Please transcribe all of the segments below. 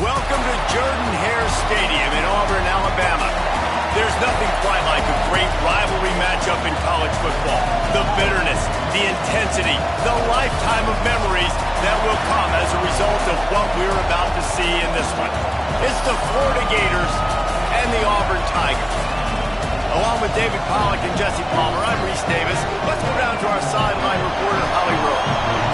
Welcome to Jordan-Hare Stadium in Auburn, Alabama. There's nothing quite like a great rivalry matchup in college football. The bitterness, the intensity, the lifetime of memories that will come as a result of what we're about to see in this one. It's the Florida Gators and the Auburn Tigers. Along with David Pollack and Jesse Palmer, I'm Reese Davis. Let's go down to our sideline reporter, Holly Rowe.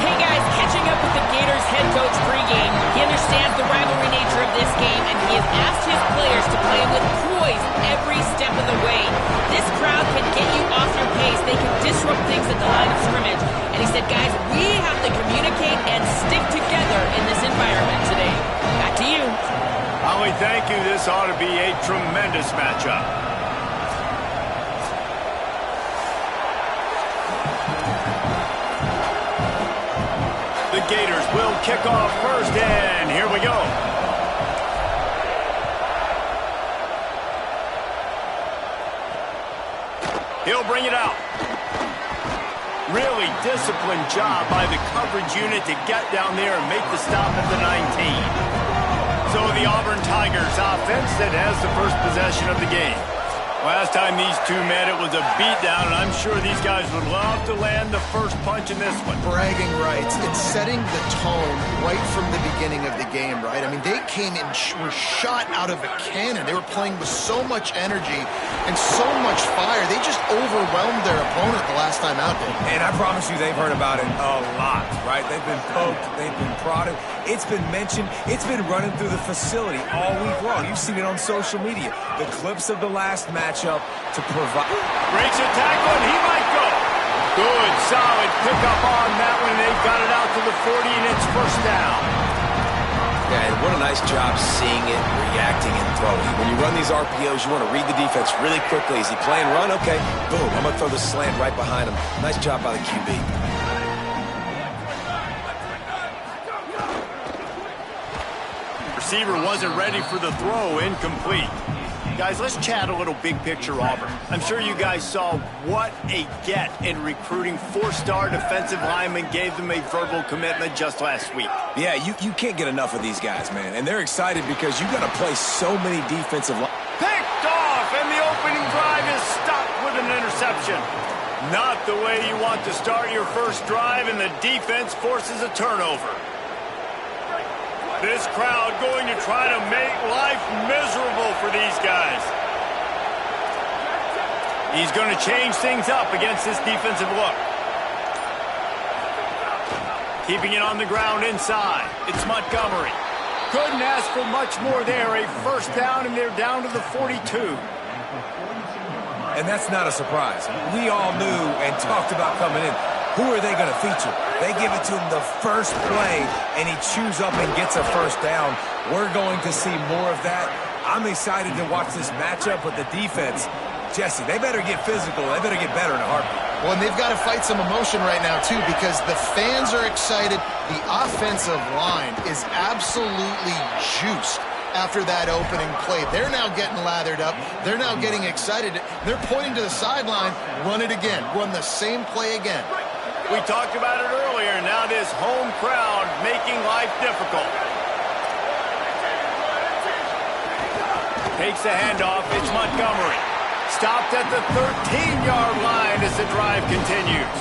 Hey guys, catching up with the Gators head coach pregame. He understands the rivalry nature of this game, and he has asked his players to play with poise every step of the way. This crowd can get you off your pace. They can disrupt things at the line of scrimmage. And he said, guys, we have to communicate and stick together in this environment today. Back to you. Holly, thank you. This ought to be a tremendous matchup. The Gators will kick off first, and here we go. He'll bring it out. Really disciplined job by the coverage unit to get down there and make the stop at the 19. So the Auburn Tigers offense that has the first possession of the game. Last time these two met, it was a beatdown, and I'm sure these guys would love to land the first punch in this one. Bragging rights. It's setting the tone right from the beginning of the game, right? I mean, they came in, were shot out of a cannon. They were playing with so much energy and so much fire. They just overwhelmed their opponent the last time out there. And I promise you, they've heard about it a lot, right? They've been poked, they've been prodded. It's been mentioned. It's been running through the facility all week long. You've seen it on social media. The clips of the last matchup to provide. Breaks a tackle, and he might go. Good, solid pickup on that one. They've got it out to the 40, and it's first down. Yeah, and what a nice job seeing it, reacting, and throwing. When you run these RPOs, you want to read the defense really quickly. Is he playing run? Okay, boom. I'm going to throw the slant right behind him. Nice job by the QB. Receiver wasn't ready for the throw, incomplete. Guys, let's chat a little big picture Auburn. I'm sure you guys saw what a get in recruiting four-star defensive linemen gave them a verbal commitment just last week. Yeah, you can't get enough of these guys, man. And they're excited because you got to play so many defensive lines. Picked off, and the opening drive is stopped with an interception. Not the way you want to start your first drive, and the defense forces a turnover. This crowd going to try to make life miserable for these guys. He's going to change things up against this defensive look. Keeping it on the ground inside. It's Montgomery. Couldn't ask for much more there. A first down, and they're down to the 42. And that's not a surprise. We all knew and talked about coming in. Who are they going to feature? They give it to him the first play, and he chews up and gets a first down. We're going to see more of that. I'm excited to watch this matchup with the defense. Jesse, they better get physical. They better get better in a heartbeat. Well, and they've got to fight some emotion right now, too, because the fans are excited. The offensive line is absolutely juiced after that opening play. They're now getting lathered up. They're now getting excited. They're pointing to the sideline. Run it again. Run the same play again. We talked about it earlier. Now this home crowd making life difficult. Takes the handoff. It's Montgomery. Stopped at the 13-yard line as the drive continues.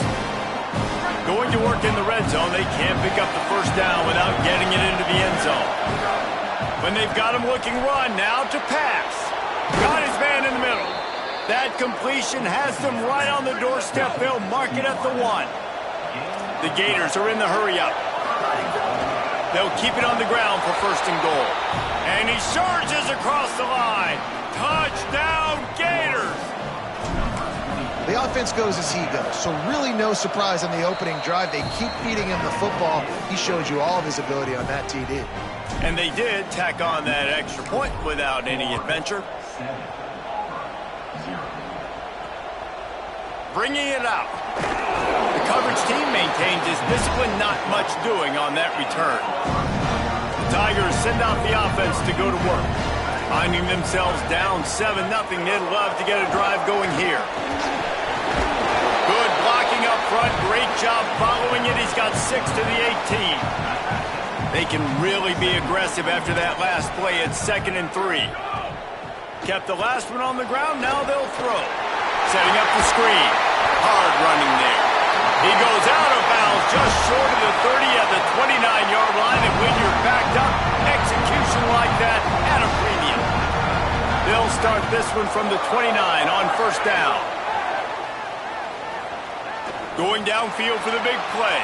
Going to work in the red zone. They can't pick up the first down without getting it into the end zone. When they've got him looking run, now to pass. Got his man in the middle. That completion has them right on the doorstep. They'll mark it at the 1. The Gators are in the hurry-up. They'll keep it on the ground for first and goal. And he surges across the line. Touchdown, Gators! The offense goes as he goes, so really no surprise on the opening drive. They keep feeding him the football. He showed you all of his ability on that TD. And they did tack on that extra point without any adventure. Bringing it out. The coverage team maintains his discipline, not much doing on that return. The Tigers send out the offense to go to work. Finding themselves down 7-0, they'd love to get a drive going here. Good blocking up front, great job following it. He's got 6 to the 18. They can really be aggressive after that last play at 2nd and 3. Kept the last one on the ground, now they'll throw. Setting up the screen. Hard running there. He goes out of bounds just short of the 30 at the 29-yard line, and when you're backed up, execution like that at a premium. They'll start this one from the 29 on 1st down. Going downfield for the big play.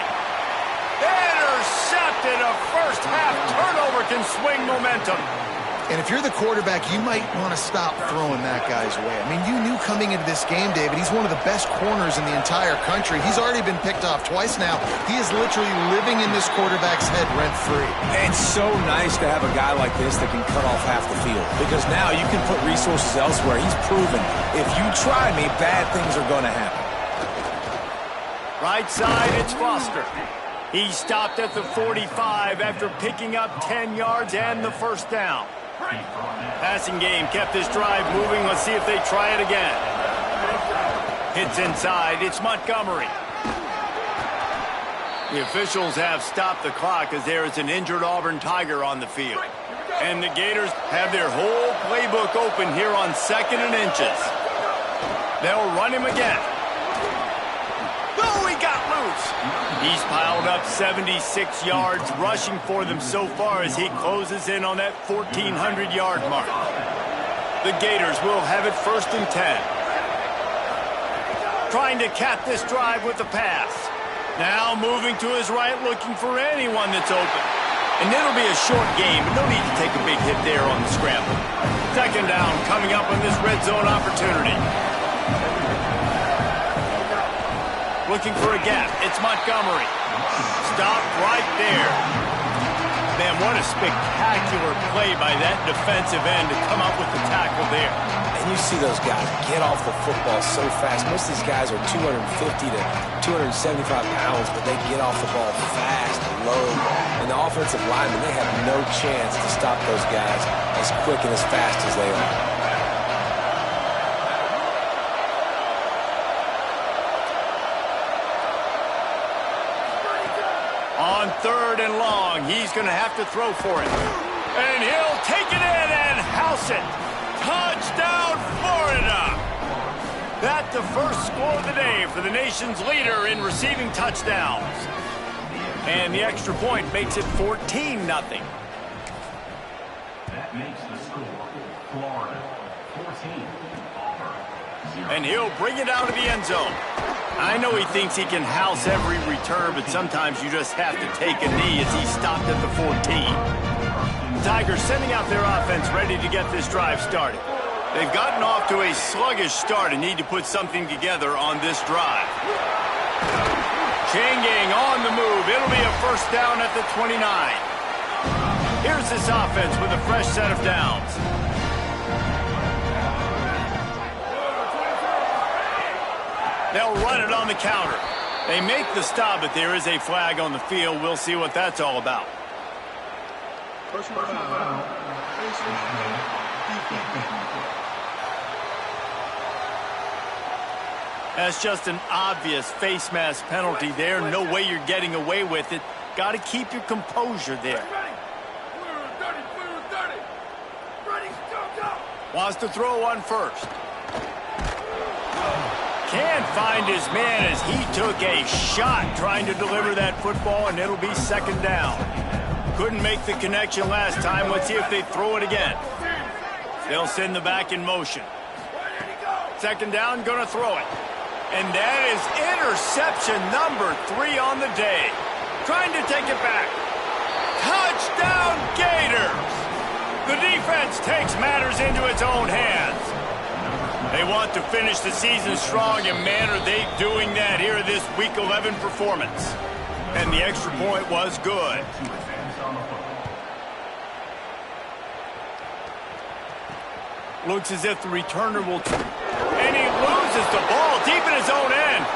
Intercepted. A first-half turnover can swing momentum. And if you're the quarterback, you might want to stop throwing that guy's way. I mean, you knew coming into this game, David, he's one of the best corners in the entire country. He's already been picked off twice now. He is literally living in this quarterback's head rent-free. It's so nice to have a guy like this that can cut off half the field, because now you can put resources elsewhere. He's proven if you try me, bad things are going to happen. Right side, it's Foster. He stopped at the 45 after picking up 10 yards and the 1st down. Passing game kept this drive moving. Let's see if they try it again. Hits inside. It's Montgomery. The officials have stopped the clock as there is an injured Auburn Tiger on the field. And the Gators have their whole playbook open here on 2nd and inches. They'll run him again. Oh, he got loose. He's piled up 76 yards rushing for them so far as he closes in on that 1,400-yard mark. The Gators will have it 1st and 10. Trying to cap this drive with the pass. Now moving to his right, looking for anyone that's open. And it'll be a short game, but no need to take a big hit there on the scramble. 2nd down coming up on this red zone opportunity. Looking for a gap. It's Montgomery. Stopped right there. Man, what a spectacular play by that defensive end to come up with the tackle there. And you see those guys get off the football so fast. Most of these guys are 250 to 275 pounds, but they get off the ball fast, low. And the offensive linemen, they have no chance to stop those guys as quick and as fast as they are. On 3rd and long, he's going to have to throw for it. And he'll take it in and house it. Touchdown, Florida! That's the first score of the day for the nation's leader in receiving touchdowns. And the extra point makes it 14-0. That makes the score Florida 14, Auburn 0. And he'll bring it out of the end zone. I know he thinks he can house every return, but sometimes you just have to take a knee as he stopped at the 14. Tigers sending out their offense ready to get this drive started. They've gotten off to a sluggish start and need to put something together on this drive. Chain gang on the move. It'll be a 1st down at the 29. Here's this offense with a fresh set of downs. They'll run it on the counter. They make the stop, but there is a flag on the field. We'll see what that's all about. That's just an obvious face mask penalty there. No way you're getting away with it. Got to keep your composure there. Wants to throw on 1st. Can't find his man as he took a shot trying to deliver that football, and it'll be 2nd down. Couldn't make the connection last time. Let's see if they throw it again. They'll send the back in motion. 2nd down, gonna throw it. And that is interception number 3 on the day. Trying to take it back. Touchdown, Gators! The defense takes matters into its own hands. They want to finish the season strong, and man, are they doing that here in this Week 11 performance. And the extra point was good. Looks as if the returner will... And he loses the ball deep in his own end.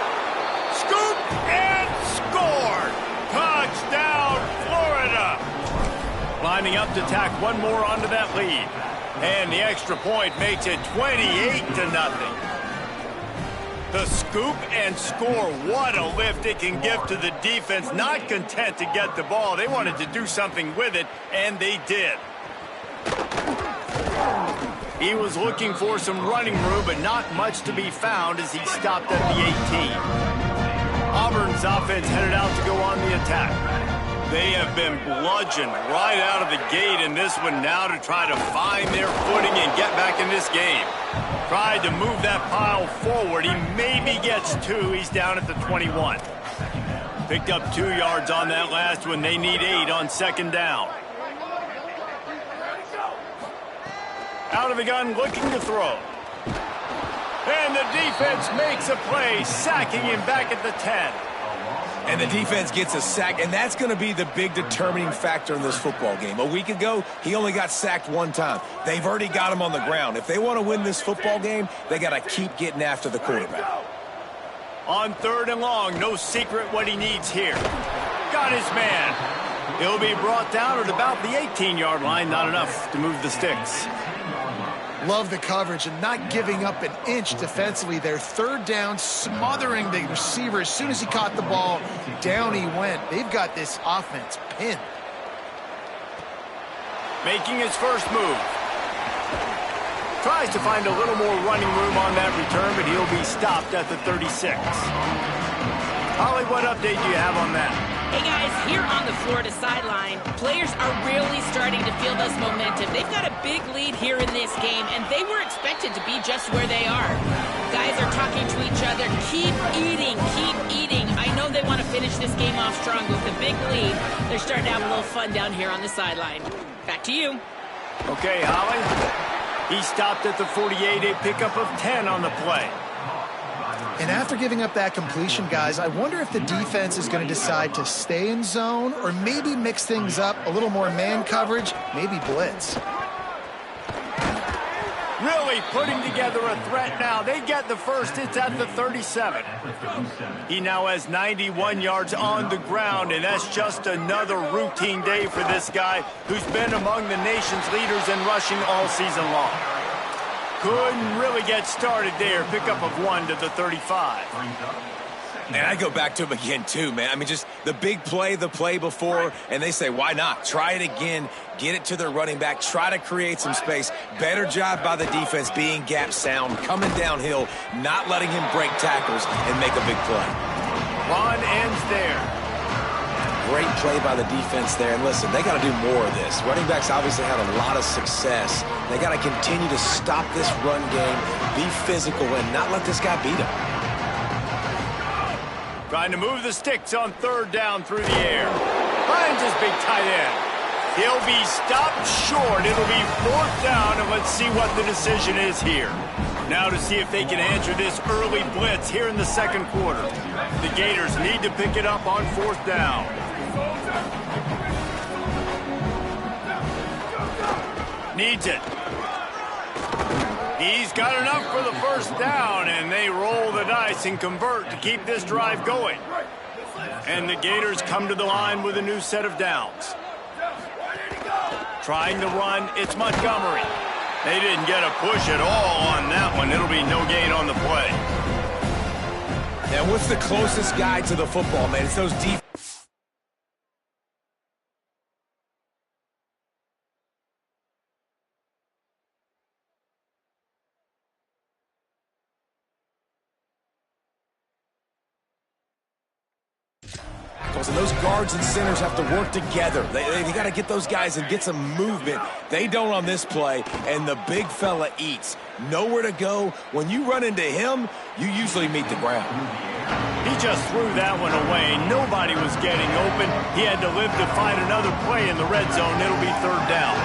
Scoop and scored. Touchdown, Florida. Lining up to tack one more onto that lead. And the extra point makes it 28-0. The scoop and score. What a lift it can give to the defense. Not content to get the ball. They wanted to do something with it, and they did. He was looking for some running room, but not much to be found as he stopped at the 18. Auburn's offense headed out to go on the attack. They have been bludgeoned right out of the gate in this one now to try to find their footing and get back in this game. Tried to move that pile forward. He maybe gets 2. He's down at the 21. Picked up 2 yards on that last one. They need 8 on second down. Out of the gun, looking to throw. And the defense makes a play, sacking him back at the 10. And the defense gets a sack, and that's going to be the big determining factor in this football game. A week ago, he only got sacked 1 time. They've already got him on the ground. If they want to win this football game, they got to keep getting after the quarterback. On 3rd and long, no secret what he needs here. Got his man. He'll be brought down at about the 18-yard line. Not enough to move the sticks. Love the coverage and not giving up an inch defensively. Their 3rd down, smothering the receiver. As soon as he caught the ball, down he went. They've got this offense pinned. Making his first move. Tries to find a little more running room on that return, but he'll be stopped at the 36. Holly, what update do you have on that? Hey guys, here on the Florida sideline, players are really starting to feel this momentum. They've got a big lead here in this game, and they were expected to be just where they are. Guys are talking to each other, keep eating, keep eating. I know they want to finish this game off strong with a big lead. They're starting to have a little fun down here on the sideline. Back to you. Okay, Holly. He stopped at the 48, a pickup of 10 on the play. And after giving up that completion, guys, I wonder if the defense is going to decide to stay in zone or maybe mix things up, a little more man coverage, maybe blitz. Really putting together a threat now. They get the first. It's at the 37. He now has 91 yards on the ground, and that's just another routine day for this guy who's been among the nation's leaders in rushing all season long. Couldn't really get started there. Pickup of 1 to the 35. And I go back to him again, too, man. I mean, just the big play, the play before, and they say, why not? Try it again, get it to their running back, try to create some space. Better job by the defense being gap sound, coming downhill, not letting him break tackles and make a big play. Run ends there. Great play by the defense there. And listen, they got to do more of this. Running backs obviously had a lot of success. They got to continue to stop this run game, be physical, and not let this guy beat them. Trying to move the sticks on 3rd down through the air. Finds his big tight end. He'll be stopped short. It'll be 4th down, and let's see what the decision is here. Now to see if they can answer this early blitz here in the 2nd quarter. The Gators need to pick it up on 4th down. Needs it. He's got enough for the 1st down, and they roll the dice and convert to keep this drive going. And the Gators come to the line with a new set of downs. Trying to run, it's Montgomery. They didn't get a push at all on that one. It'll be no gain on the play. Now, what's the closest guy to the football, man? It's those deep. And those guards and centers have to work together. They got to get those guys and get some movement. They don't on this play, and the big fella eats. Nowhere to go. When you run into him, you usually meet the ground. He just threw that one away. Nobody was getting open. He had to live to find another play in the red zone. It'll be 3rd down.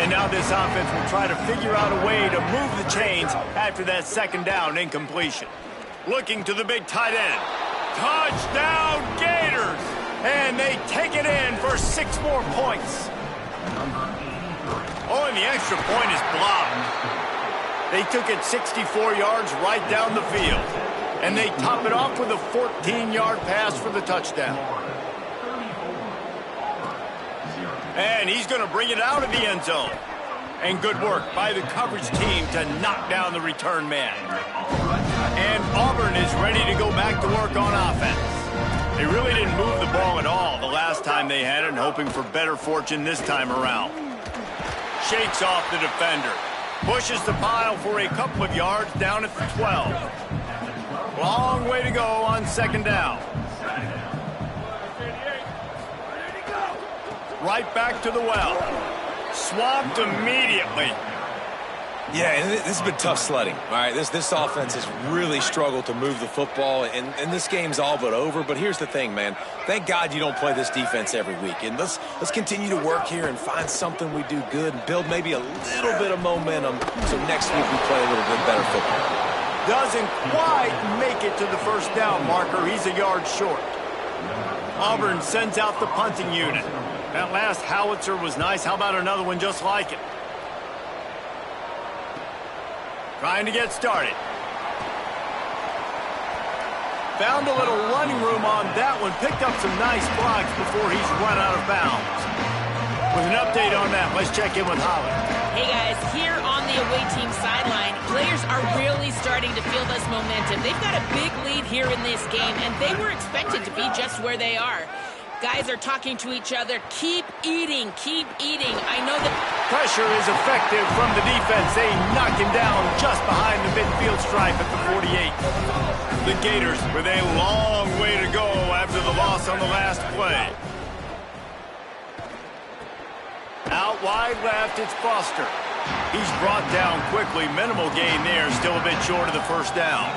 And now this offense will try to figure out a way to move the chains after that 2nd down incompletion. Looking to the big tight end. Touchdown, Gators! And they take it in for 6 more points. Oh, and the extra point is blocked. They took it 64 yards right down the field. And they top it off with a 14-yard pass for the touchdown. And he's going to bring it out of the end zone. And good work by the coverage team to knock down the return man. And Auburn is ready to go back to work on offense. They really didn't move the ball at all the last time they had it, and hoping for better fortune this time around. Shakes off the defender. Pushes the pile for a couple of yards down at the 12. Long way to go on second down. Right back to the well. Swamped immediately. Yeah, and this has been tough sledding. All right, this offense has really struggled to move the football, and this game's all but over. But here's the thing, man. Thank God you don't play this defense every week. And let's continue to work here and find something we do good and build maybe a little bit of momentum so next week we play a little bit better football. Doesn't quite make it to the first down marker. He's a yard short. Auburn sends out the punting unit. That last howitzer was nice. How about another one just like it? Trying to get started. Found a little running room on that one. Picked up some nice blocks before he's run out of bounds. With an update on that, let's check in with Holly. Hey guys, here on the away team sideline, players are really starting to feel this momentum. They've got a big lead here in this game, and they were expected to be just where they are. Guys are talking to each other. Keep eating, keep eating. I know that pressure is effective from the defense. They knock him down just behind the midfield stripe at the 48. The Gators with a long way to go after the loss on the last play. Out wide left, it's Foster. He's brought down quickly. Minimal gain there, still a bit short of the first down.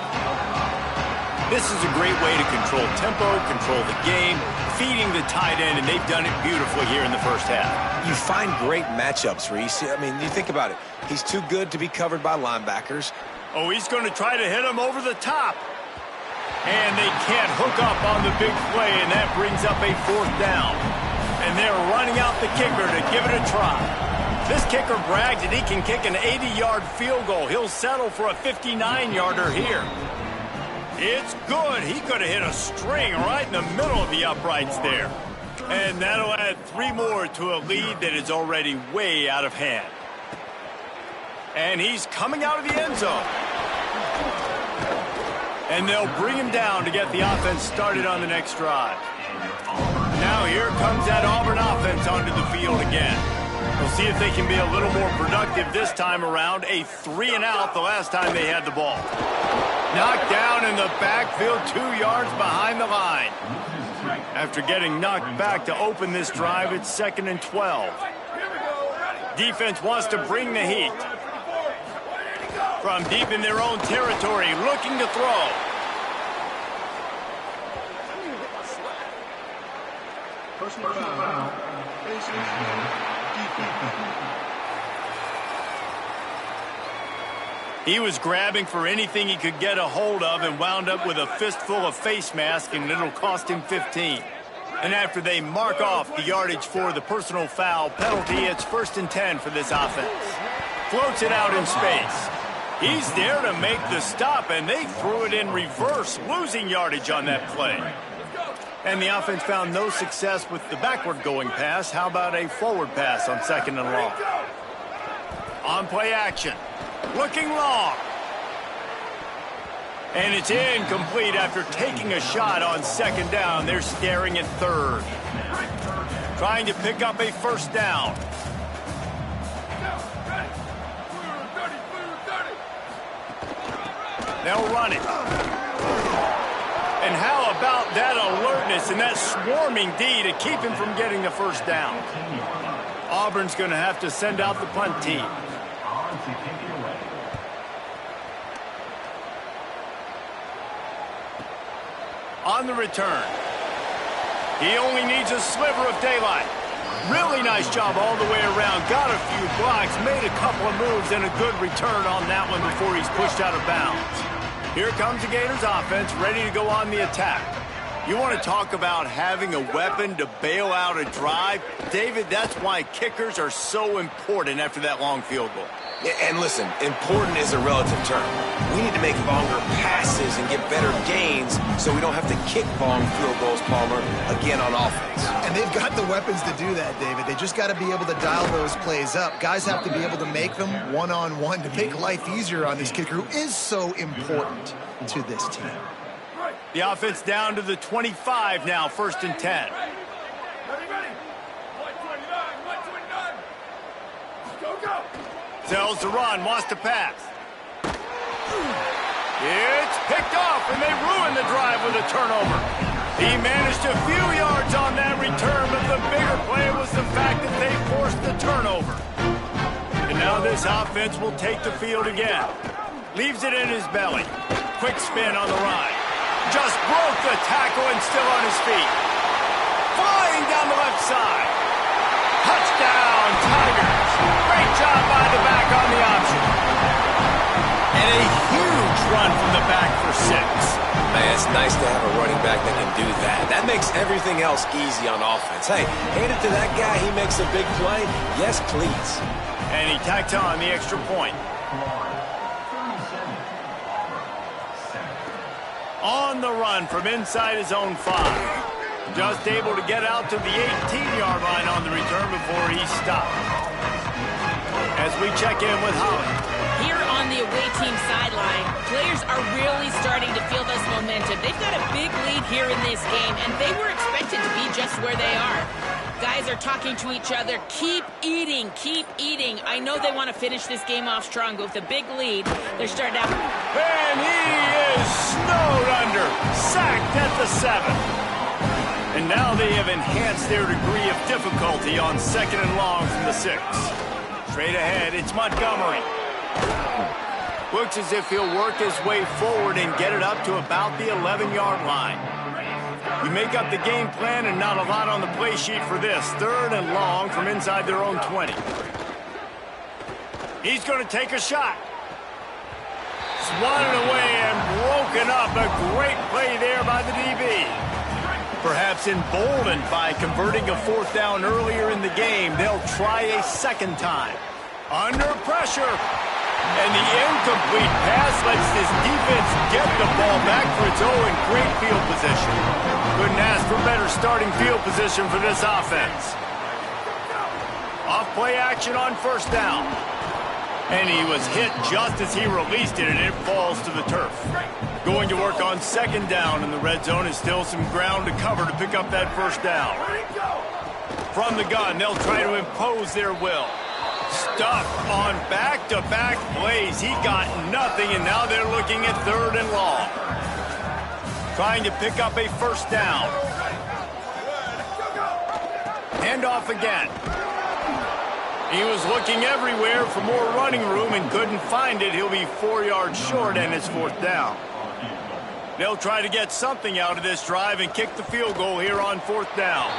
This is a great way to control tempo, control the game, feeding the tight end, and they've done it beautifully here in the first half. You find great matchups, Reese. I mean, you think about it. He's too good to be covered by linebackers. Oh, he's going to try to hit him over the top. And they can't hook up on the big play, and that brings up a fourth down. And they're running out the kicker to give it a try. This kicker brags that he can kick an 80-yard field goal. He'll settle for a 59-yarder here. It's good. He could have hit a string right in the middle of the uprights there. And that'll add 3 more to a lead that is already way out of hand. And he's coming out of the end zone. And they'll bring him down to get the offense started on the next drive. Now here comes that Auburn offense onto the field again. We'll see if they can be a little more productive this time around. A 3-and-out the last time they had the ball. Knocked down in the backfield, 2 yards behind the line. After getting knocked back to open this drive, it's 2nd and 12. Defense wants to bring the heat. From deep in their own territory, looking to throw. Personal foul. He was grabbing for anything he could get a hold of and wound up with a fistful of face mask, and it'll cost him 15. And after they mark off the yardage for the personal foul penalty, it's 1st and 10 for this offense. Floats it out in space. He's there to make the stop, and they threw it in reverse, losing yardage on that play. And the offense found no success with the backward-going pass. How about a forward pass on 2nd and long? On play action. Looking long. And it's incomplete after taking a shot on 2nd down. They're staring at 3rd. Trying to pick up a first down. They'll run it. And how about that alertness and that swarming D to keep him from getting the first down? Auburn's going to have to send out the punt team. On the return. He only needs a sliver of daylight. Really nice job all the way around. Got a few blocks, made a couple of moves, and a good return on that one before he's pushed out of bounds. Here comes the Gators offense, ready to go on the attack. You want to talk about having a weapon to bail out a drive? David, that's why kickers are so important after that long field goal. And listen, important is a relative term. We need to make longer passes and get better gains so we don't have to kick long field goals, Palmer, again on offense. And they've got the weapons to do that, David. They just got to be able to dial those plays up. Guys have to be able to make them one-on-one to make life easier on this kicker who is so important to this team. The offense down to the 25 now, 1st and 10. Tells to run, wants to pass. It's picked off, and they ruin the drive with a turnover. He managed a few yards on that return, but the bigger play was the fact that they forced the turnover. And now this offense will take the field again. Leaves it in his belly. Quick spin on the run. Just broke the tackle and still on his feet. Flying down the left side. Touchdown, Tigers. Great job by the back on the option. And a huge run from the back for 6. Man, it's nice to have a running back that can do that. That makes everything else easy on offense. Hey, hand it to that guy. He makes a big play. Yes, please. And he tacked on the extra point. On the run from inside his own 5. Just able to get out to the 18-yard line on the return before he stopped. As we check in with Holly. Here on the away team sideline, players are really starting to feel this momentum. They've got a big lead here in this game, and they were expected to be just where they are. Guys are talking to each other. Keep eating, keep eating. I know they want to finish this game off strong, but with a big lead, they're starting out. And he is snowed under, sacked at the 7. And now they have enhanced their degree of difficulty on 2nd and long from the 6. Straight ahead, it's Montgomery. Looks as if he'll work his way forward and get it up to about the 11-yard line. We make up the game plan and not a lot on the play sheet for this. 3rd and long from inside their own 20. He's going to take a shot. Swatted away and broken up. A great play there by the DB. Perhaps emboldened by converting a 4th down earlier in the game, they'll try a 2nd time. Under pressure. And the incomplete pass lets this defense get the ball back for its own great field position. Couldn't ask for better starting field position for this offense. Off play action on 1st down. And he was hit just as he released it, and it falls to the turf. Going to work on 2nd down in the red zone is still some ground to cover to pick up that 1st down. From the gun, they'll try to impose their will. Stuck on back-to-back plays. He got nothing, and now they're looking at 3rd and long. Trying to pick up a 1st down. Hand off again. He was looking everywhere for more running room and couldn't find it. He'll be 4 yards short, and it's 4th down. They'll try to get something out of this drive and kick the field goal here on 4th down.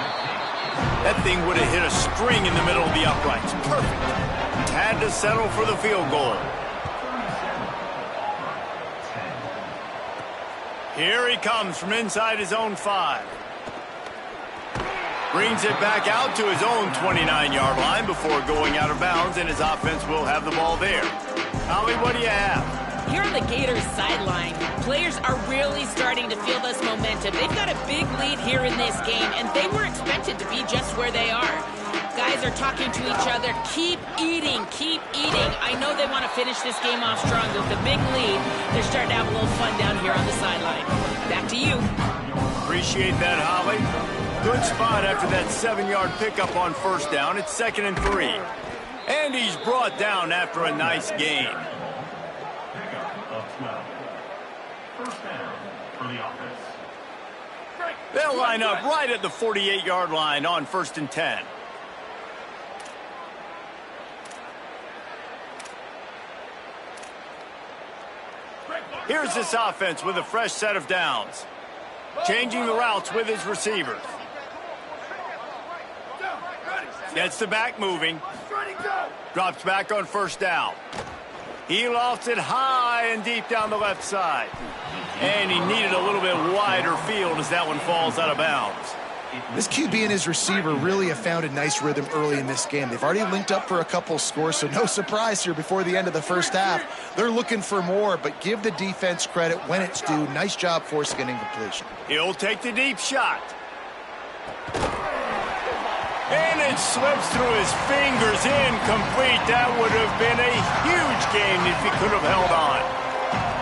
That thing would have hit a string in the middle of the uprights. Perfect. Had to settle for the field goal. Here he comes from inside his own 5. Brings it back out to his own 29-yard line before going out of bounds, and his offense will have the ball there. Holly, what do you have? Here on the Gators sideline, players are really starting to feel this momentum. They've got a big lead here in this game, and they were expected to be just where they are. Guys are talking to each other. Keep eating, keep eating. I know they want to finish this game off strong, but with a big lead, they're starting to have a little fun down here on the sideline. Back to you. Appreciate that, Holly. Good spot after that 7-yard pickup on 1st down. It's 2nd and 3. And he's brought down after a nice gain. They'll line up right at the 48-yard line on 1st and 10. Here's this offense with a fresh set of downs. Changing the routes with his receivers. Gets the back moving. Drops back on 1st down. He lofts it high and deep down the left side. And he needed a little bit wider field as that one falls out of bounds. This QB and his receiver really have found a nice rhythm early in this game. They've already linked up for a couple scores, so no surprise here before the end of the first half. They're looking for more, but give the defense credit when it's due. Nice job forcing an incompletion. He'll take the deep shot. And it slips through his fingers, incomplete. That would have been a huge gain if he could have held on.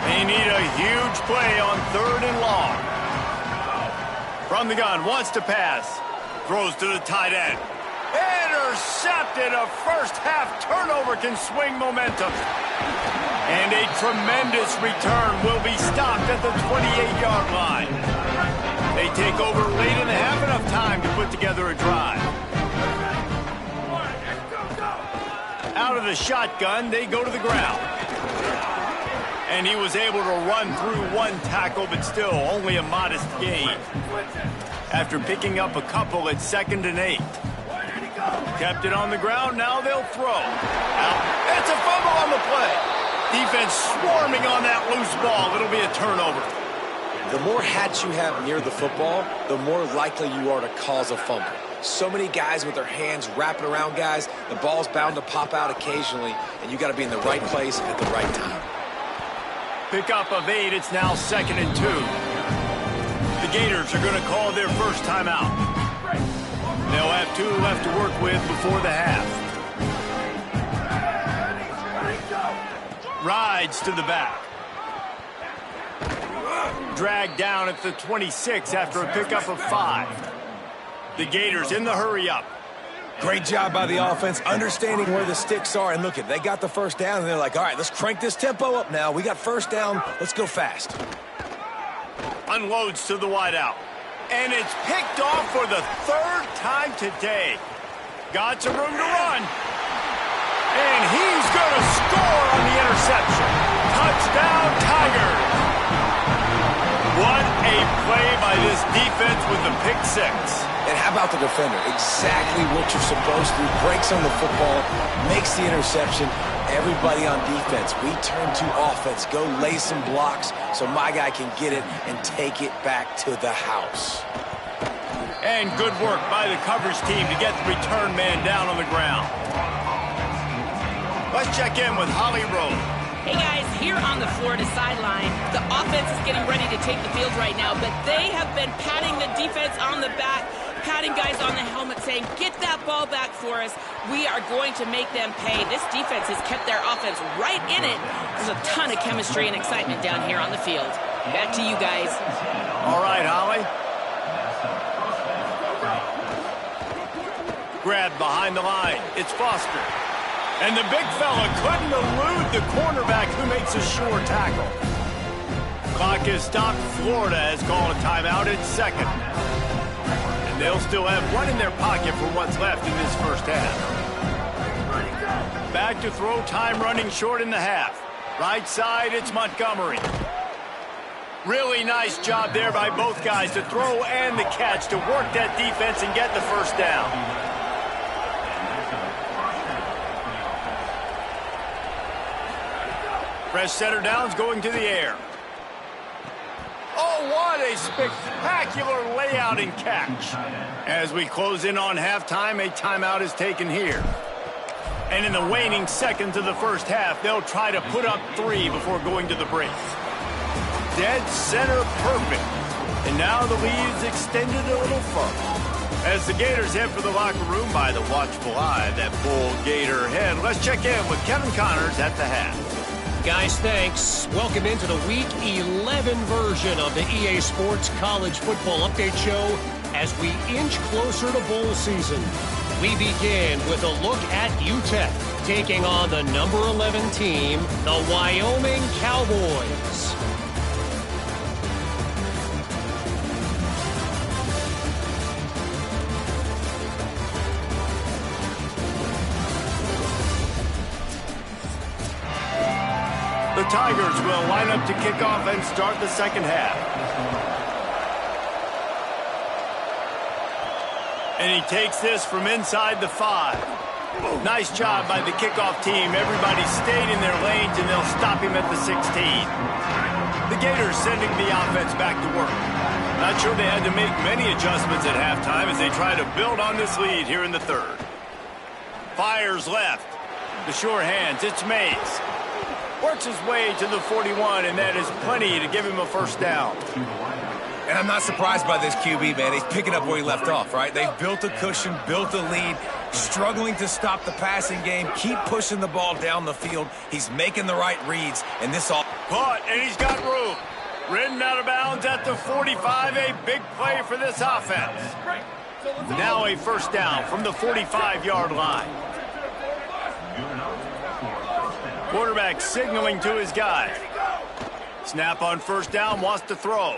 They need a huge play on 3rd and long. From the gun, wants to pass. Throws to the tight end. Intercepted. A first-half turnover can swing momentum. And a tremendous return will be stopped at the 28-yard line. They take over late in the half, enough time to put together a drive. Out of the shotgun, they go to the ground. And he was able to run through one tackle, but still only a modest gain. After picking up a couple at 2nd and 8. Kept it on the ground, now they'll throw. Out. It's a fumble on the play. Defense swarming on that loose ball. It'll be a turnover. The more hats you have near the football, the more likely you are to cause a fumble. So many guys with their hands wrapping around guys, the ball's bound to pop out occasionally, and you got to be in the right place at the right time. Pickup of 8, it's now 2nd and 2. The Gators are going to call their first timeout. They'll have 2 left to work with before the half. Rides to the back. Dragged down at the 26 after a pickup of 5. The Gators in the hurry-up. Great job by the offense, understanding where the sticks are. And look, they got the first down, and they're like, all right, let's crank this tempo up now. We got first down. Let's go fast. Unloads to the wideout. And it's picked off for the 3rd time today. Got some room to run. And he's going to score on the interception. Touchdown, Tigers. What a play by this defense with the pick 6. And how about the defender? Exactly what you're supposed to. Breaks on the football, makes the interception. Everybody on defense, we turn to offense. Go lay some blocks so my guy can get it and take it back to the house. And good work by the coverage team to get the return man down on the ground. Let's check in with Holly Rowe. Hey guys, here on the Florida sideline, the offense is getting ready to take the field right now, but they have been patting the defense on the back, patting guys on the helmet, saying, get that ball back for us. We are going to make them pay. This defense has kept their offense right in it. There's a ton of chemistry and excitement down here on the field. Back to you guys. All right, Holly. Grabbed behind the line. It's Foster. And the big fella couldn't elude the cornerback who makes a sure tackle. Clock is stopped. Florida has called a timeout at 2nd. And they'll still have 1 in their pocket for what's left in this first half. Back to throw, time running short in the half. Right side, it's Montgomery. Really nice job there by both guys to throw and the catch to work that defense and get the first down. Fresh setter downs going to the air. Oh, what a spectacular layout and catch. As we close in on halftime, a timeout is taken here. And in the waning seconds of the first half, they'll try to put up 3 before going to the break. Dead center perfect. And now the lead is extended a little further. As the Gators head for the locker room by the watchful eye, that full Gator head. Let's check in with Kevin Connors at the half. Guys, thanks. Welcome into the Week 11 version of the EA Sports College Football Update Show as we inch closer to bowl season. We begin with a look at UTEP taking on the number 11 team, the Wyoming Cowboys. The Tigers will line up to kick off and start the second half. And he takes this from inside the 5. Nice job by the kickoff team. Everybody stayed in their lanes, and they'll stop him at the 16. The Gators sending the offense back to work. Not sure they had to make many adjustments at halftime as they try to build on this lead here in the third. Fires left. The sure hands, it's Mays. Works his way to the 41, and that is plenty to give him a first down. And I'm not surprised by this QB, man. He's picking up where he left off, right? They've built a cushion, built a lead, struggling to stop the passing game, keep pushing the ball down the field. He's making the right reads, and this all... Caught, and he's got room. Ridden out of bounds at the 45, a big play for this offense. Now a first down from the 45-yard line. Quarterback signaling to his guy. Snap on first down, wants to throw.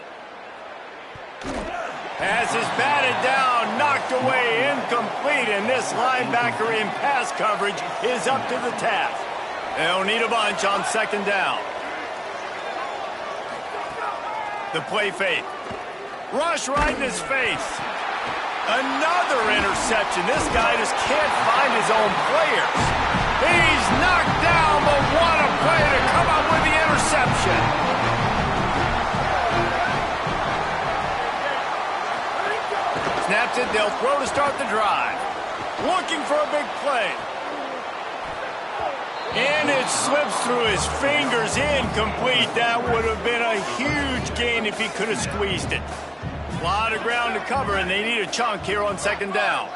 Pass is batted down, knocked away, incomplete, and this linebacker in pass coverage is up to the task. They'll need a bunch on second down. The play fake. Rush right in his face. Another interception. This guy just can't find his own players. He's knocked down, but what a play to come up with the interception. Snaps it, they'll throw to start the drive. Looking for a big play. And it slips through his fingers, incomplete. That would have been a huge gain if he could have squeezed it. A lot of ground to cover, and they need a chunk here on second down.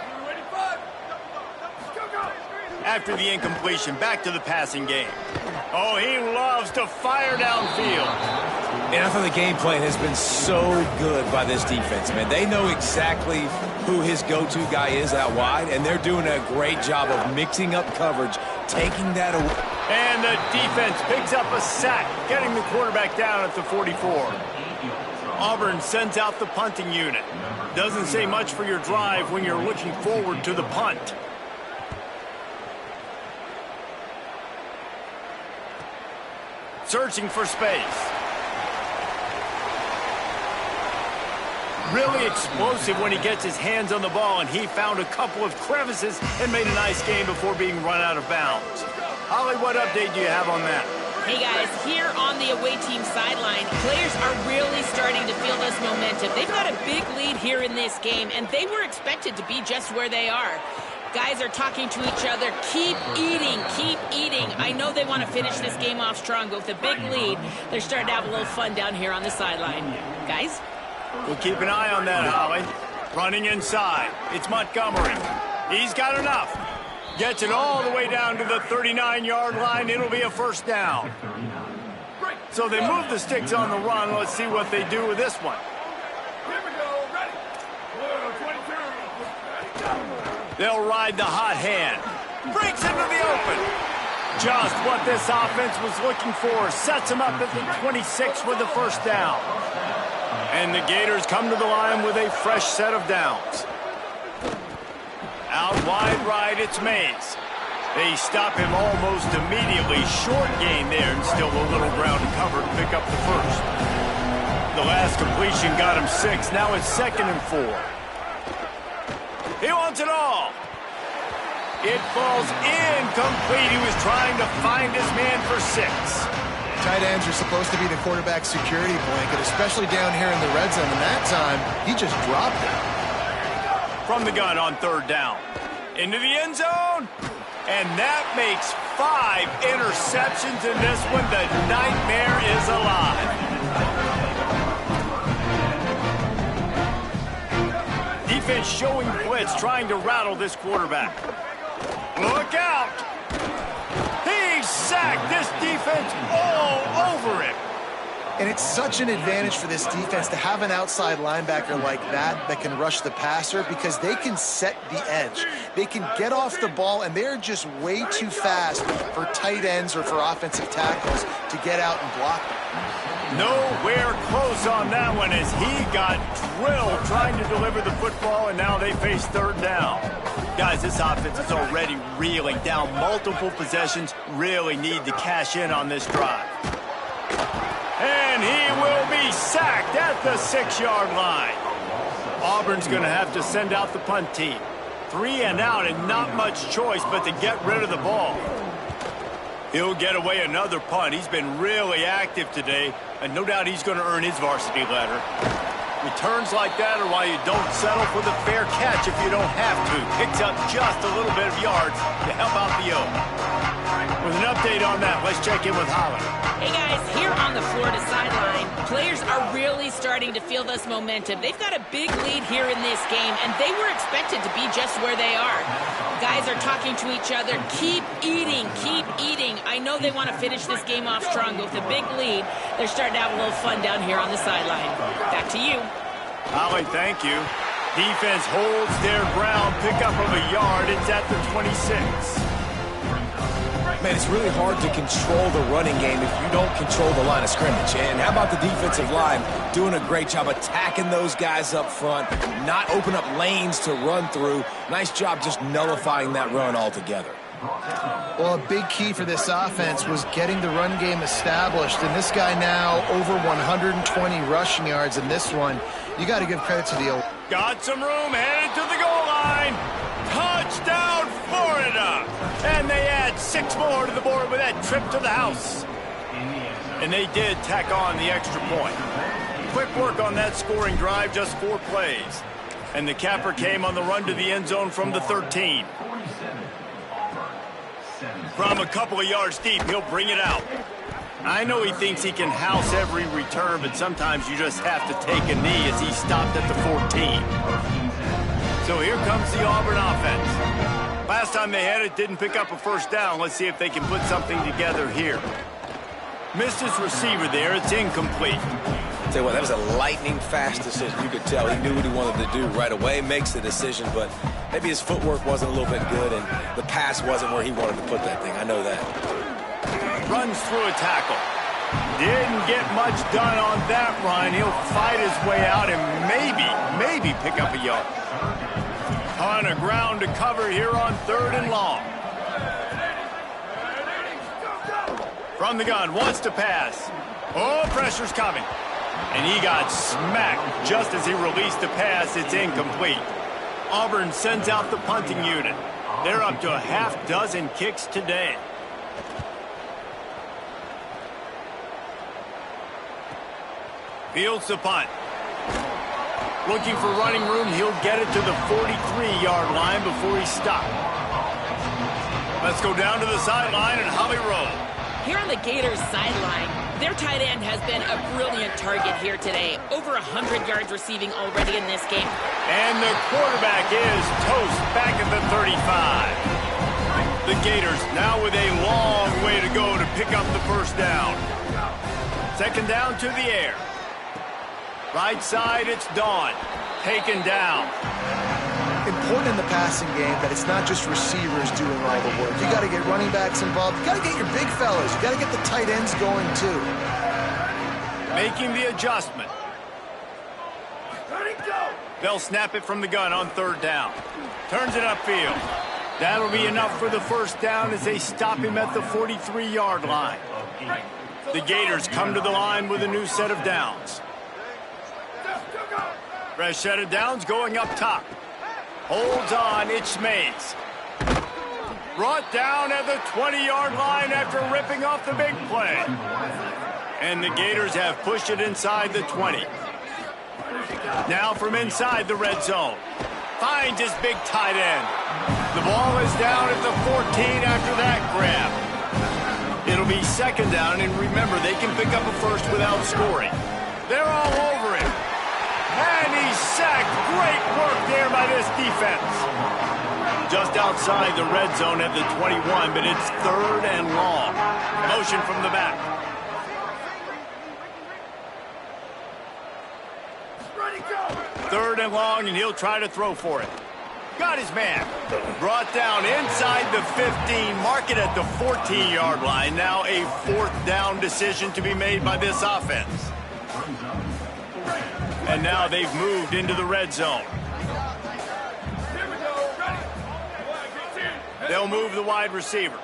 After the incompletion, back to the passing game. Oh, he loves to fire downfield. And I thought the game plan has been so good by this defense, man. They know exactly who his go-to guy is out wide, and they're doing a great job of mixing up coverage, taking that away. And the defense picks up a sack, getting the quarterback down at the 44. Auburn sends out the punting unit. Doesn't say much for your drive when you're looking forward to the punt. Searching for space. Really explosive when he gets his hands on the ball, and he found a couple of crevices and made a nice game before being run out of bounds. Holly, what update do you have on that? Hey guys, here on the away team sideline, players are really starting to feel this momentum. They've got a big lead here in this game, and they were expected to be just where they are. Guys are talking to each other. Keep eating, keep eating. I know they want to finish this game off strong, but with a big lead, they're starting to have a little fun down here on the sideline. Guys? We'll keep an eye on that, Holly. Running inside. It's Montgomery. He's got enough. Gets it all the way down to the 39-yard line. It'll be a first down. So they move the sticks on the run. Let's see what they do with this one. They'll ride the hot hand. Breaks into the open. Just what this offense was looking for. Sets them up at the 26 with the first down. And the Gators come to the line with a fresh set of downs. Out wide right, it's Mays. They stop him almost immediately. Short gain there, and still a little ground to cover to pick up the first. The last completion got him 6. Now it's 2nd and 4. He wants it all. It falls incomplete. He was trying to find his man for 6. Tight ends are supposed to be the quarterback's security blanket, especially down here in the red zone, and that time, he just dropped it. From the gun on third down. Into the end zone. And that makes 5 interceptions in this one. The nightmare is alive. Defense showing blitz, trying to rattle this quarterback. Look out. He's sacked. This defense all over him. And it's such an advantage for this defense to have an outside linebacker like that can rush the passer, because they can set the edge. They can get off the ball, and they're just way too fast for tight ends or for offensive tackles to get out and block them. Nowhere close on that one as he got drilled trying to deliver the football, and now they face third down. Guys, this offense is already reeling down multiple possessions. Really need to cash in on this drive. And he will be sacked at the 6-yard line. Auburn's going to have to send out the punt team. 3 and out, and not much choice but to get rid of the ball. He'll get away another punt. He's been really active today, and no doubt he's going to earn his varsity letter. Returns like that are why you don't settle for the fair catch if you don't have to. Picks up just a little bit of yards to help out the O. With an update on that, let's check in with Holland. Hey guys, here on the Florida sideline, players are really starting to feel this momentum. They've got a big lead here in this game, and they were expected to be just where they are. Guys are talking to each other. Keep eating, keep eating. I know they want to finish this game off strong, but with a big lead, they're starting to have a little fun down here on the sideline. Back to you. Holly, thank you. Defense holds their ground. Pickup of a yard. It's at the 26. Man, it's really hard to control the running game if you don't control the line of scrimmage. And how about the defensive line doing a great job attacking those guys up front, not open up lanes to run through. Nice job just nullifying that run altogether. Well, a big key for this offense was getting the run game established. And this guy now over 120 rushing yards in this one. You got to give credit to the... Got some room, headed to the goal line. Touchdown, Florida! And they add 6 more to the board with that trip to the house. And they did tack on the extra point. Quick work on that scoring drive, just 4 plays. And the capper came on the run to the end zone from the 13. From a couple of yards deep, he'll bring it out. I know he thinks he can house every return, but sometimes you just have to take a knee as he stopped at the 14. So here comes the Auburn offense. Last time they had it, didn't pick up a first down. Let's see if they can put something together here. Missed his receiver there. It's incomplete. Tell you what, that was a lightning-fast decision. You could tell he knew what he wanted to do right away, makes the decision, but maybe his footwork wasn't a little bit good, and the pass wasn't where he wanted to put that thing. I know that. Runs through a tackle. Didn't get much done on that run. He'll fight his way out and maybe pick up a yard. Ton of ground to cover here on 3rd and long. From the gun, wants to pass. Oh, pressure's coming. And he got smacked just as he released the pass. It's incomplete. Auburn sends out the punting unit. They're up to a half-dozen kicks today. Fields the punt. Looking for running room. He'll get it to the 43-yard line before he's stopped. Let's go down to the sideline and Holly roll. Here on the Gators sideline, their tight end has been a brilliant target here today. Over 100 yards receiving already in this game. And the quarterback is toast back at the 35. The Gators now with a long way to go to pick up the first down. 2nd down to the air. Right side, it's Dawn. Taken down. Important in the passing game that it's not just receivers doing all the work. You got to get running backs involved. You got to get your big fellas. You got to get the tight ends going too. Making the adjustment. They'll snap it from the gun on 3rd down. Turns it upfield. That'll be enough for the first down as they stop him at the 43-yard line. The Gators come to the line with a new set of downs. Fresh set of downs going up top. Holds on, it's Mays. Brought down at the 20-yard line after ripping off the big play. And the Gators have pushed it inside the 20. Now from inside the red zone. Finds his big tight end. The ball is down at the 14 after that grab. It'll be 2nd down, and remember, they can pick up a first without scoring. They're all over him. And he's sacked. Great work there by this defense. Just outside the red zone at the 21, but it's 3rd and long. Motion from the back. Ready, go. 3rd and long, and he'll try to throw for it. Got his man. Brought down inside the 15. Mark it at the 14-yard line. Now a 4th down decision to be made by this offense. And now they've moved into the red zone. They'll move the wide receiver.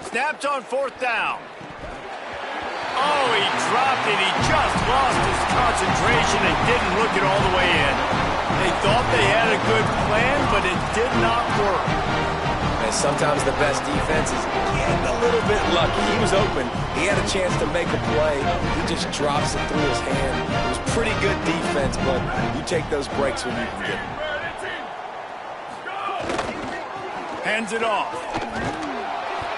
Snapped on 4th down. Oh, he dropped it. He just lost his concentration and didn't look it all the way in. They thought they had a good plan, but it did not work. As sometimes the best defense is getting a little bit lucky. He was open. He had a chance to make a play. He just drops it through his hand. It was pretty good defense, but you take those breaks when you can get them. Hands it off.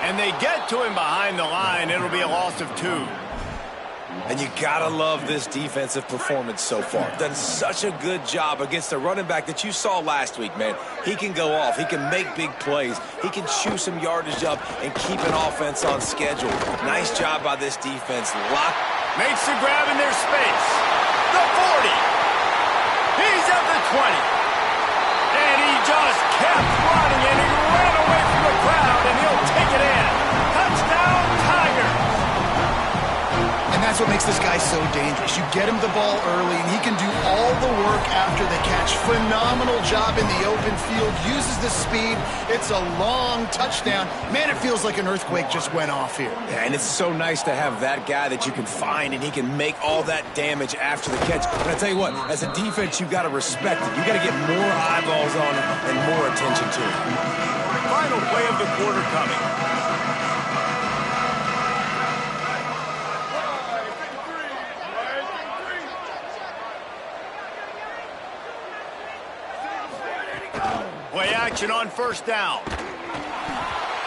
And they get to him behind the line. It'll be a loss of 2. And you gotta love this defensive performance so far. Done such a good job against the running back that you saw last week, man. He can go off. He can make big plays. He can chew some yardage up and keep an offense on schedule. Nice job by this defense. Makes the grab in their space. The 40. He's at the 20. And he just kept running, and he ran away from the crowd, and he'll take it in. Touchdown, Tigers. And that's what makes this guy so dangerous. You get him the ball early, and he can do all the work after the catch. Phenomenal job in the open field. Uses the speed. It's a long touchdown. Man, it feels like an earthquake just went off here. Yeah, and it's so nice to have that guy that you can find, and he can make all that damage after the catch. But I tell you what, as a defense, you got to respect it. You got to get more eyeballs on him and more attention to it. Final play of the quarter coming. Play action on first down.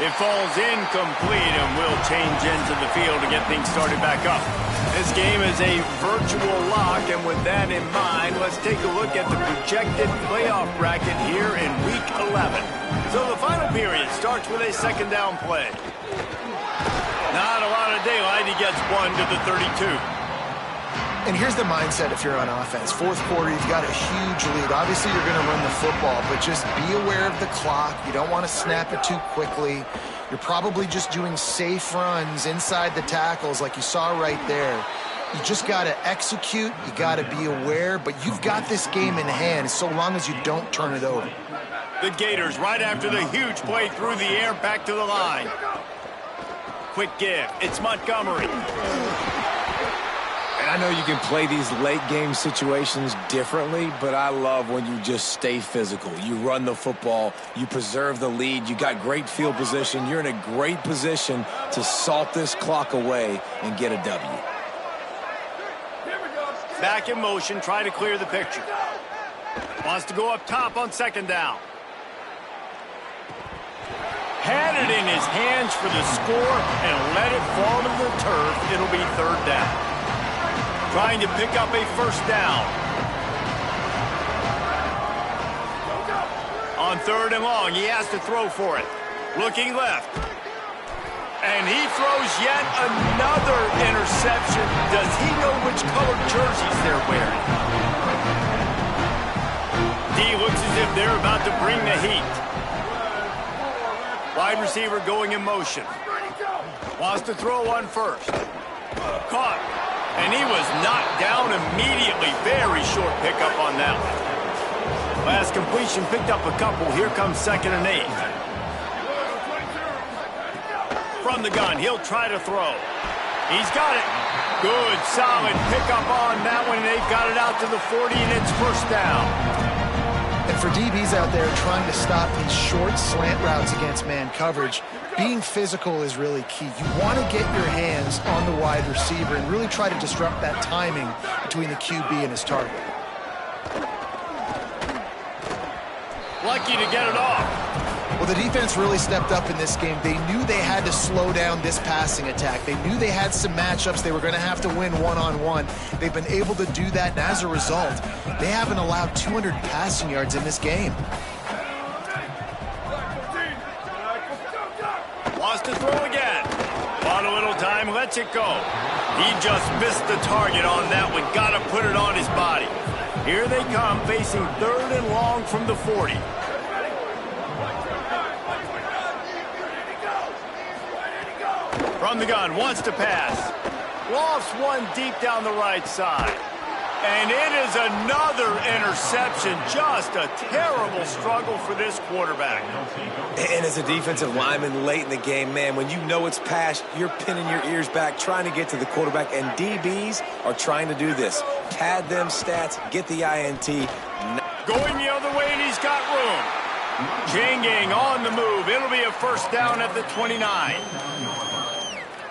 It falls incomplete and will change into the field to get things started back up. This game is a virtual lock, and with that in mind, let's take a look at the projected playoff bracket here in Week 11. So the final period starts with a second down play. Not a lot of daylight. He gets 1 to the 32. And here's the mindset if you're on offense. Fourth quarter, you've got a huge lead. Obviously, you're going to run the football, but just be aware of the clock. You don't want to snap it too quickly. You're probably just doing safe runs inside the tackles like you saw right there. You just got to execute. You got to be aware, but you've got this game in hand so long as you don't turn it over. The Gators, right after the huge play through the air, back to the line. Quick give. It's Montgomery. And I know you can play these late game situations differently, but I love when you just stay physical. You run the football, you preserve the lead, you got great field position, you're in a great position to salt this clock away and get a W. Back in motion, try to clear the picture. Wants to go up top on second down. Had it in his hands for the score and let it fall to the turf. It'll be third down. Trying to pick up a first down. On third and long, he has to throw for it. Looking left. And he throws yet another interception. Does he know which colored jerseys they're wearing? D looks as if they're about to bring the heat. Wide receiver going in motion. Wants to throw on first. Caught. And he was knocked down immediately. Very short pickup on that one. Last completion picked up a couple. Here comes 2nd and 8. From the gun, he'll try to throw. He's got it. Good, solid pickup on that one. They've got it out to the 40, and it's first down. And for DBs out there trying to stop these short slant routes against man coverage, being physical is really key. You want to get your hands on the wide receiver and really try to disrupt that timing between the QB and his target. Lucky to get it off. Well, the defense really stepped up in this game. They knew they had to slow down this passing attack. They knew they had some matchups they were going to have to win one-on-one. They've been able to do that, and as a result, they haven't allowed 200 passing yards in this game. Wants to throw again. On a little time, lets it go. He just missed the target on that one. Got to put it on his body. Here they come, facing third and long from the 40. From the gun, wants to pass. Lofts one deep down the right side. And it is another interception. Just a terrible struggle for this quarterback. And as a defensive lineman late in the game, man, when you know it's past, you're pinning your ears back, trying to get to the quarterback. And DBs are trying to do this. Pad them stats, get the INT. Going the other way, and he's got room. Jinging on the move. It'll be a first down at the 29.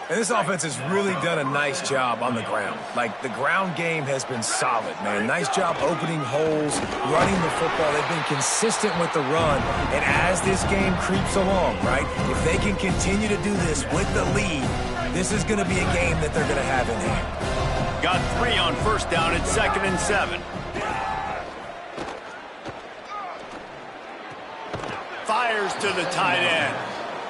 And this offense has really done a nice job on the ground. Like, the ground game has been solid, man. Nice job opening holes, running the football. They've been consistent with the run. And as this game creeps along, right, if they can continue to do this with the lead, this is going to be a game that they're going to have in hand. Got 3 on first down at 2nd and 7. Fires to the tight end.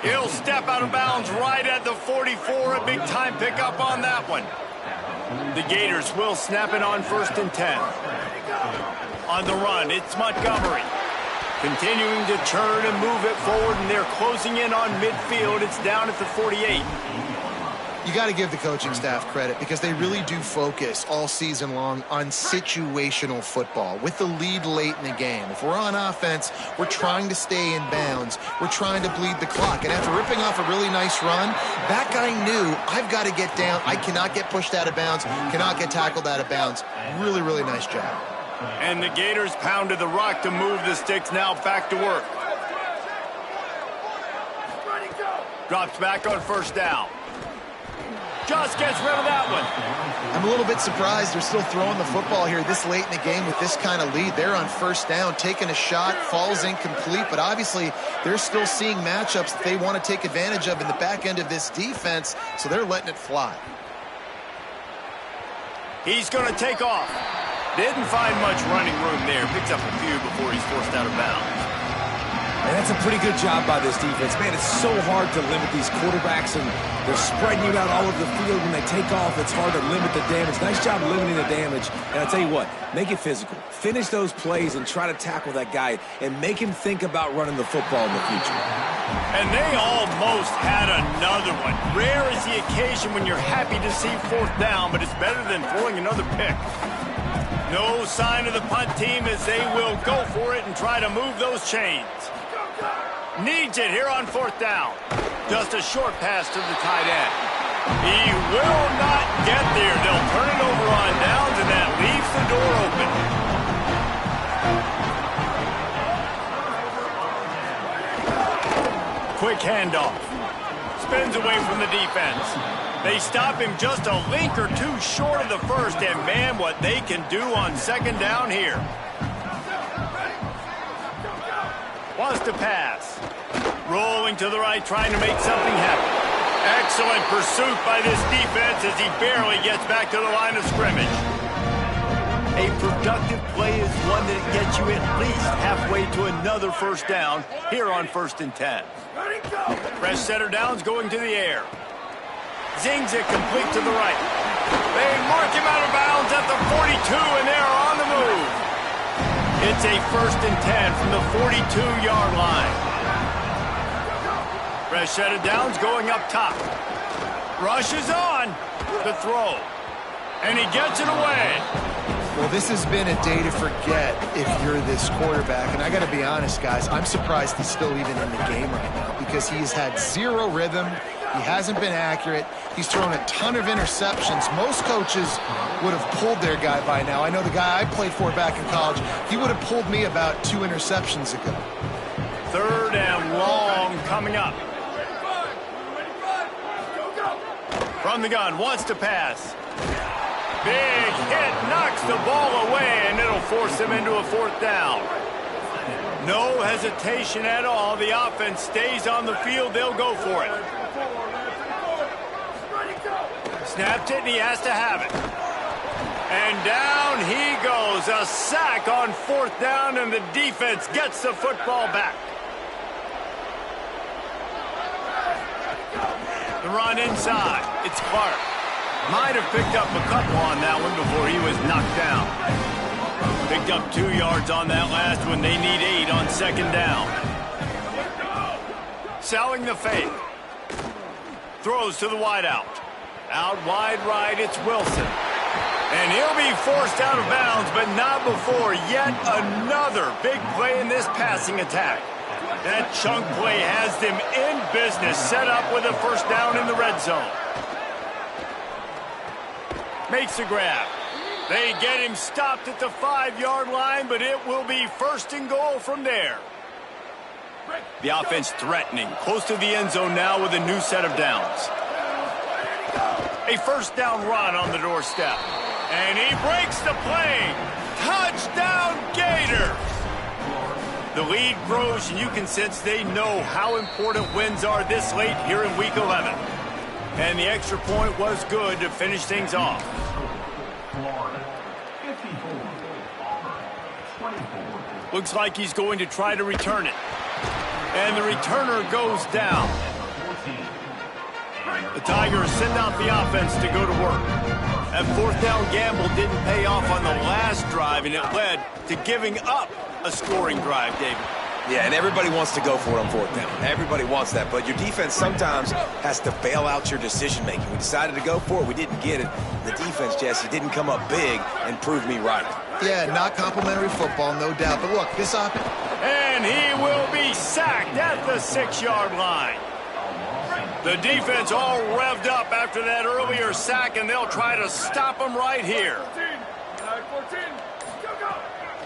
He'll step out of bounds right at the 44. A big-time pickup on that one. The Gators will snap it on 1st and 10. On the run, it's Montgomery. Continuing to turn and move it forward, and they're closing in on midfield. It's down at the 48. You got to give the coaching staff credit because they really do focus all season long on situational football with the lead late in the game. If we're on offense, we're trying to stay in bounds. We're trying to bleed the clock. And after ripping off a really nice run, that guy knew, I've got to get down. I cannot get pushed out of bounds, cannot get tackled out of bounds. Really, really nice job. And the Gators pounded the rock to move the sticks. Now back to work. Drops back on first down. Just gets rid of that one. I'm a little bit surprised they're still throwing the football here this late in the game with this kind of lead. They're on first down, taking a shot, falls incomplete, but obviously they're still seeing matchups that they want to take advantage of in the back end of this defense, so they're letting it fly. He's going to take off. Didn't find much running room there. Picks up a few before he's forced out of bounds. And that's a pretty good job by this defense. Man, it's so hard to limit these quarterbacks, and they're spreading you out all over the field. When they take off, it's hard to limit the damage. Nice job limiting the damage. And I tell you what, make it physical. Finish those plays and try to tackle that guy and make him think about running the football in the future. And they almost had another one. Rare is the occasion when you're happy to see 4th down, but it's better than throwing another pick. No sign of the punt team as they will go for it and try to move those chains. Needs it here on 4th down. Just a short pass to the tight end. He will not get there. They'll turn it over on downs, and that leaves the door open. Quick handoff. Spins away from the defense. They stop him just a link or two short of the first, and man, what they can do on 2nd down here. Wants to pass. Rolling to the right, trying to make something happen. Excellent pursuit by this defense as he barely gets back to the line of scrimmage. A productive play is one that gets you at least halfway to another first down here on 1st and 10. Fresh setter downs going to the air. Zings it complete to the right. They mark him out of bounds at the 42, and they're on the move. It's a 1st and 10 from the 42-yard line. Fresh set of downs going up top. Rushes on the throw. And he gets it away. Well, this has been a day to forget if you're this quarterback. And I got to be honest, guys, I'm surprised he's still even in the game right now because he's had zero rhythm. He hasn't been accurate. He's thrown a ton of interceptions. Most coaches would have pulled their guy by now. I know the guy I played for back in college, he would have pulled me about 2 interceptions ago. 3rd and long coming up. From the gun, wants to pass. Big hit, knocks the ball away, and it'll force him into a 4th down. No hesitation at all. The offense stays on the field. They'll go for it. Snapped it, and he has to have it. And down he goes. A sack on 4th down, and the defense gets the football back. The run inside. It's Clark. Might have picked up a couple on that one before he was knocked down. Picked up 2 yards on that last one. They need 8 on 2nd down. Selling the fake. Throws to the wideout. Out wide right, it's Wilson. And he'll be forced out of bounds, but not before yet another big play in this passing attack. That chunk play has them in business, set up with a 1st down in the red zone. Makes a grab. They get him stopped at the 5-yard line, but it will be 1st and goal from there. The offense threatening, close to the end zone now with a new set of downs. A first down run on the doorstep. And he breaks the play. Touchdown Gators! The lead grows, and you can sense they know how important wins are this late here in Week 11. And the extra point was good to finish things off. Looks like he's going to try to return it. And the returner goes down. The Tigers send out the offense to go to work. That fourth down gamble didn't pay off on the last drive, and it led to giving up a scoring drive, David. Yeah, and everybody wants to go for it on fourth down. Everybody wants that, but your defense sometimes has to bail out your decision-making. We decided to go for it. We didn't get it. The defense, Jesse, didn't come up big and prove me right. Yeah, not complimentary football, no doubt. But look, this offense... And he will be sacked at the 6-yard line. The defense all revved up after that earlier sack, and they'll try to stop him right here.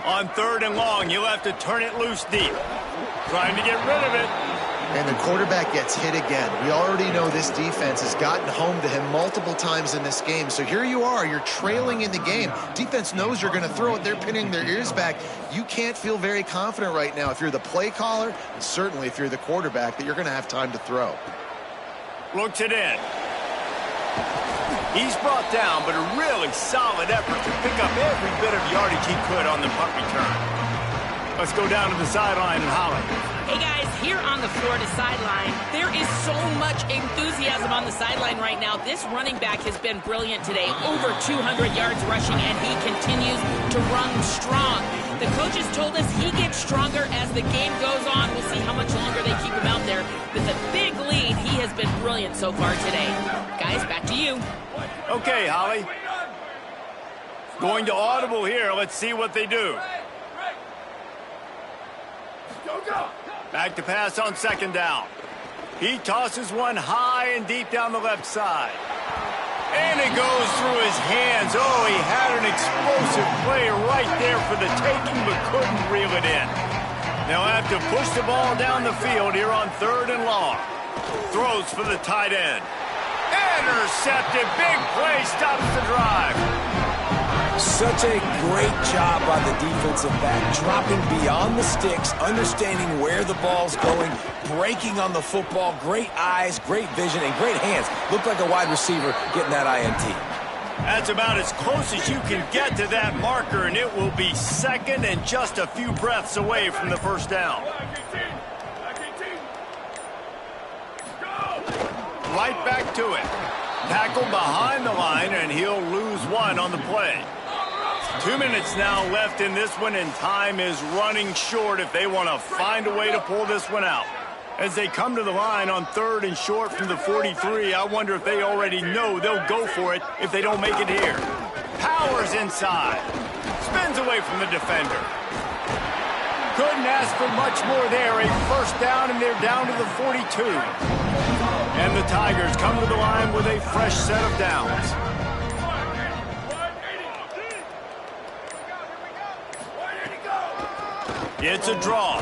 On 3rd and long, you'll have to turn it loose deep. Trying to get rid of it. And the quarterback gets hit again. We already know this defense has gotten home to him multiple times in this game. So here you are, you're trailing in the game. Defense knows you're going to throw it. They're pinning their ears back. You can't feel very confident right now if you're the play caller, and certainly if you're the quarterback, that you're going to have time to throw. Looks it in. He's brought down, but a really solid effort to pick up every bit of yardage he could on the punt return. Let's go down to the sideline and Holly. Hey guys, here on the Florida sideline, there is so much enthusiasm on the sideline right now. This running back has been brilliant today. Over 200 yards rushing, and he continues to run strong. The coaches told us he gets stronger as the game goes on. We'll see how much longer they keep him out there. With a big lead, he has been brilliant so far today. Guys, back to you. Okay, Holly. Going to audible here. Let's see what they do. Back to pass on 2nd down. He tosses one high and deep down the left side. And it goes through his hands. Oh, he had an explosive play right there for the taking, but couldn't reel it in. They'll have to push the ball down the field here on 3rd and long. Throws for the tight end. Intercepted. Big play stops the drive. Such a great job by the defensive back, dropping beyond the sticks, understanding where the ball's going, breaking on the football. Great eyes, great vision, and great hands. Looked like a wide receiver getting that INT. That's about as close as you can get to that marker, and it will be 2nd and just a few breaths away from the 1st down. Right back to it. Tackled behind the line, and he'll lose one on the play. 2 minutes now left in this one, and time is running short if they want to find a way to pull this one out. As they come to the line on 3rd and short from the 43, I wonder if they already know they'll go for it if they don't make it here. Powers inside. Spins away from the defender. Couldn't ask for much more there. A 1st down, and they're down to the 42. And the Tigers come to the line with a fresh set of downs. It's a draw.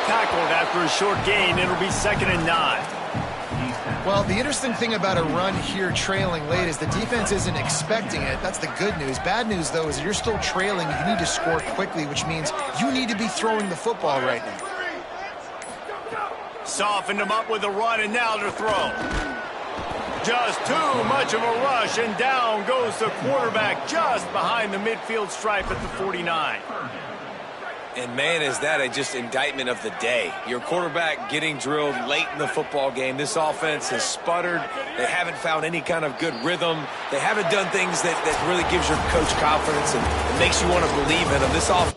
Tackled after a short gain. It'll be 2nd and 9. Well, the interesting thing about a run here trailing late is the defense isn't expecting it. That's the good news. Bad news, though, is you're still trailing. You need to score quickly, which means you need to be throwing the football right now. Softened him up with a run, and now to throw. Just too much of a rush, and down goes the quarterback just behind the midfield stripe at the 49. And, man, is that a just indictment of the day. Your quarterback getting drilled late in the football game. This offense has sputtered. They haven't found any kind of good rhythm. They haven't done things that really gives your coach confidence and makes you want to believe in them. This offense